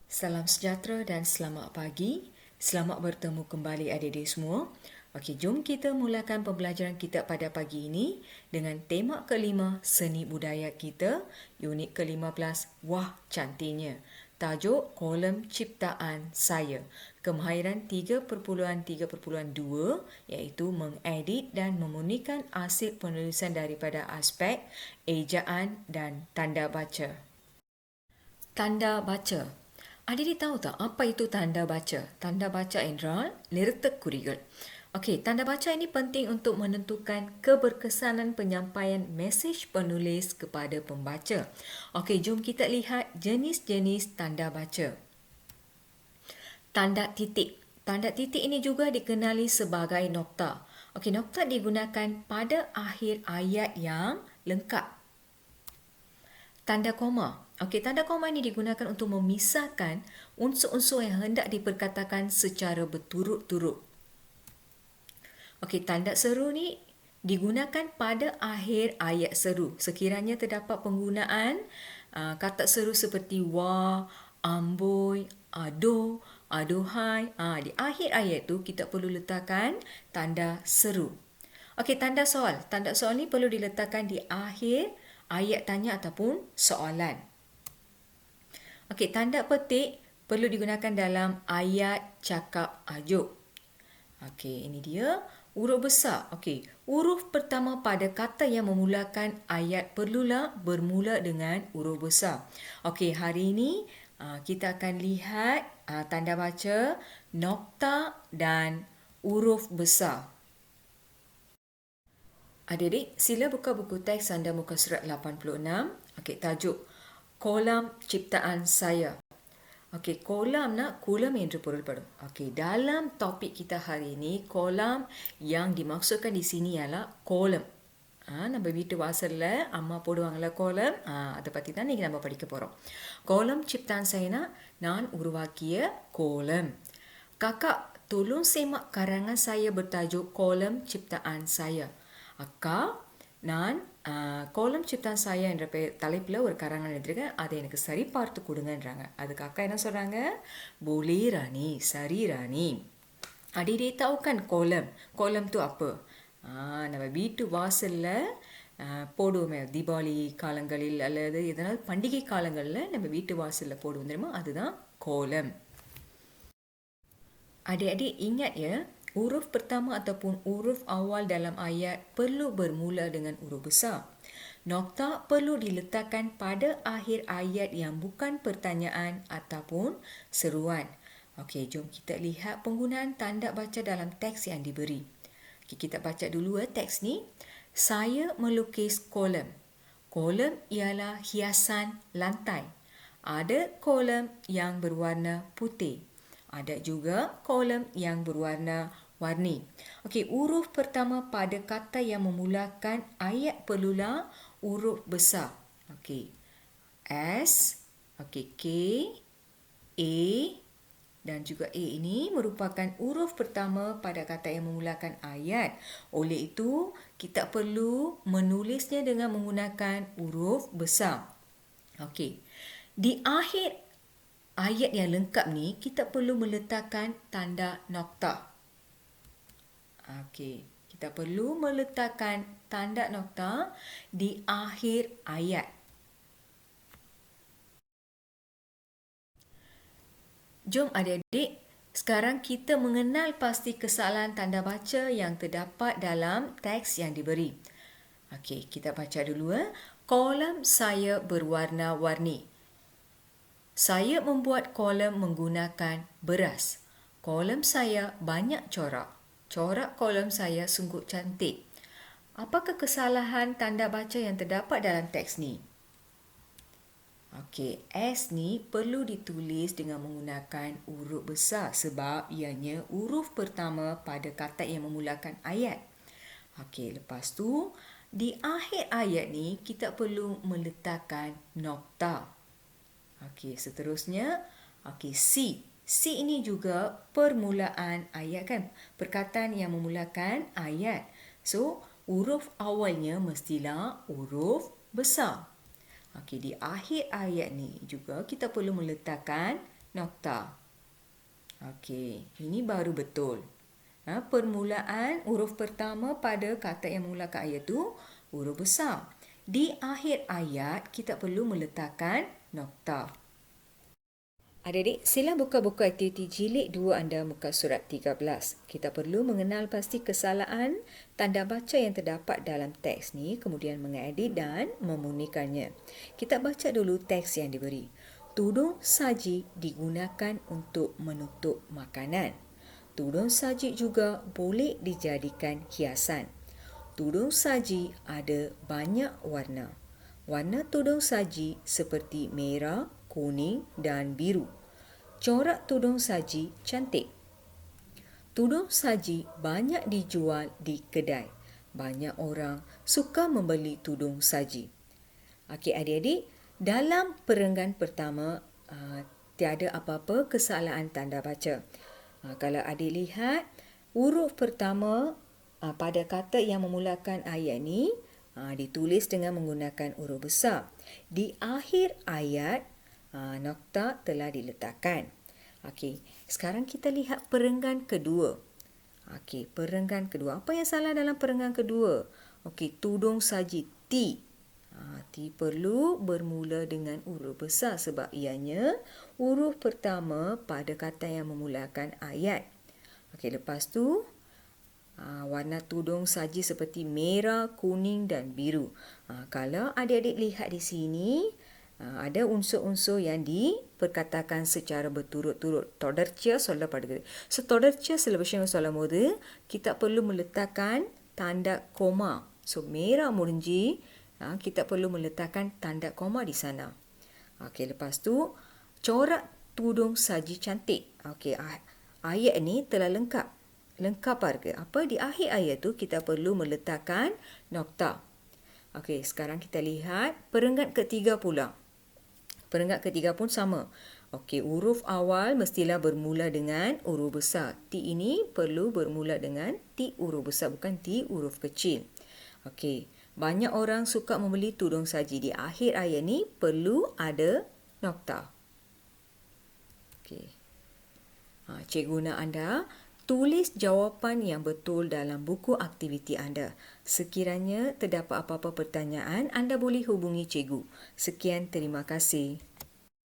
Salam sejahtera dan selamat pagi. Selamat bertemu kembali adik-adik semua. Okey, jom kita mulakan pembelajaran kita pada pagi ini dengan tema kelima, seni budaya kita, unit ke-15, Wah Cantiknya. Tajuk kolom ciptaan saya. Kemahiran 3.3.2 iaitu mengedit dan memurnikan arsip penulisan daripada aspek ejaan dan tanda baca. Tanda baca. Adik tahu tak apa itu tanda baca? Tanda baca என்றால் நிறுத்தக் குறிகள். Okey, tanda baca ini penting untuk menentukan keberkesanan penyampaian mesej penulis kepada pembaca. Okey, jom kita lihat jenis-jenis tanda baca. Tanda titik. Tanda titik ini juga dikenali sebagai nokta. Okey, nokta digunakan pada akhir ayat yang lengkap. Tanda koma. Okey, tanda koma ini digunakan untuk memisahkan unsur-unsur yang hendak diperkatakan secara berturut-turut. Okey, tanda seru ni digunakan pada akhir ayat seru. Sekiranya terdapat penggunaan kata seru seperti wah, amboi, aduh, aduhai. Di akhir ayat tu kita perlu letakkan tanda seru. Okey, tanda soal. Tanda soal ni perlu diletakkan di akhir ayat tanya ataupun soalan. Okey, tanda petik perlu digunakan dalam ayat cakap ajuk. Okey, ini dia huruf besar. Okey, huruf pertama pada kata yang memulakan ayat perlulah bermula dengan huruf besar. Okey, hari ini kita akan lihat tanda baca nokta dan huruf besar. Adik-adik, sila buka buku teks anda muka surat 86. Okey, tajuk kolam ciptaan saya. Okey, kolam என்று பொருள்படும். Okey, dalam topik kita hari ini, kolam yang dimaksudkan di sini ialah கோலம். நம்ம வீட்டு வாசல்ல அம்மா போடுவாங்கல்ல கோலம், அதை பற்றி தான் நீங்கள் நம்ம படிக்க போகிறோம். கோலம் ciptaan saya நான் உருவாக்கிய கோலம். Kakak, tolong semak karangan saya bertajuk kolam ciptaan saya. அக்கா, நான் கோலம் சிப்தான் saya என்ற தலைப்பில் ஒரு கரங்கள் எழுதியிருக்கேன், அதை எனக்கு சரி பார்த்து கொடுங்கன்றாங்க. அதுக்கு அக்கா என்ன சொல்கிறாங்க? Boleh Rani, சரி ராணி. Adik-adik tahu kan kolam? Kolam tu apa? நம்ம வீட்டு வாசலில் போடுவோமே தீபாவளி காலங்களில் அல்லது எதனால் பண்டிகை காலங்களில் நம்ம வீட்டு வாசலில் போடுவோம் தெரியுமா, அதுதான் கோலம். Adik-adik ingat ya, huruf pertama ataupun huruf awal dalam ayat perlu bermula dengan huruf besar. Nokta perlu diletakkan pada akhir ayat yang bukan pertanyaan ataupun seruan. Okey, jom kita lihat penggunaan tanda baca dalam teks yang diberi. Okay, kita baca dulu teks ni. Saya melukis kolam. Kolam ialah hiasan lantai. Ada kolam yang berwarna putih. Ada juga kolam yang berwarna-warni. Okey, huruf pertama pada kata yang memulakan ayat perlulah huruf besar. Okey, S, okey, K, A dan juga A ini merupakan huruf pertama pada kata yang memulakan ayat. Oleh itu, kita perlu menulisnya dengan menggunakan huruf besar. Okey, di akhir ayat yang lengkap ni, kita perlu meletakkan tanda nokta. Okey, kita perlu meletakkan tanda nokta di akhir ayat. Jom adik-adik, sekarang kita mengenal pasti kesalahan tanda baca yang terdapat dalam teks yang diberi. Okey, kita baca dulu. Kolam saya berwarna-warni. Saya membuat kolam menggunakan beras. Kolam saya banyak corak. Corak kolam saya sungguh cantik. Apakah kesalahan tanda baca yang terdapat dalam teks ni? Okey, S ni perlu ditulis dengan menggunakan huruf besar sebab ianya huruf pertama pada kata yang memulakan ayat. Okey, lepas tu di akhir ayat ni kita perlu meletakkan nokta. Okey, seterusnya, okey, C. C ini juga permulaan ayat kan? Perkataan yang memulakan ayat. So, huruf awalnya mestilah huruf besar. Okey, di akhir ayat ni juga kita perlu meletakkan nokta. Okey, ini baru betul. Permulaan huruf pertama pada kata yang memulakan ayat tu huruf besar. Di akhir ayat, kita perlu meletakkan nokta. Adik-adik, sila buka buku aktiviti jilid 2 anda muka surat 13. Kita perlu mengenal pasti kesalahan tanda baca yang terdapat dalam teks ni, kemudian mengedit dan memurnikannya. Kita baca dulu teks yang diberi. Tudung saji digunakan untuk menutup makanan. Tudung saji juga boleh dijadikan hiasan. Tudung saji ada banyak warna. Warna tudung saji seperti merah, kuning dan biru. Corak tudung saji cantik. Tudung saji banyak dijual di kedai. Banyak orang suka membeli tudung saji. Okey adik-adik, dalam perenggan pertama tiada apa-apa kesalahan tanda baca. Kalau adik lihat, huruf pertama pada kata yang memulakan ayat ni ditulis dengan menggunakan huruf besar. Di akhir ayat, nokta telah diletakkan. Okey, sekarang kita lihat perenggan kedua. Okey, perenggan kedua. Apa yang salah dalam perenggan kedua? Okey, tudung saji T. T perlu bermula dengan huruf besar sebab ianya huruf pertama pada kata yang memulakan ayat. Okey, lepas tu warna tudung saji seperti merah, kuning dan biru. Kalau adik-adik lihat di sini, ada unsur-unsur yang diperkatakan secara berturut-turut. தொடர்ச்சியா சொல்லப்படுகிறது. So, தொடர்ச்சியா சில விஷயங்கள் சொல்லும்போது, kita perlu meletakkan tanda koma. So, merah முடிஞ்சு, kita perlu meletakkan tanda koma di sana. Okey, lepas tu, corak tudung saji cantik. Okey, ayat ni telah lengkap. Lengkap harga. Apa? Di akhir ayat tu, kita perlu meletakkan nokta. Okey, sekarang kita lihat perenggan ketiga pula. Perenggan ketiga pun sama. Okey, huruf awal mestilah bermula dengan huruf besar. T ini perlu bermula dengan T huruf besar, bukan T huruf kecil. Okey, banyak orang suka membeli tudung saji. Di akhir ayat ni perlu ada nokta. Okey. Cikgu nak anda tulis jawapan yang betul dalam buku aktiviti anda. Sekiranya terdapat apa-apa pertanyaan, anda boleh hubungi cikgu. Sekian, terima kasih.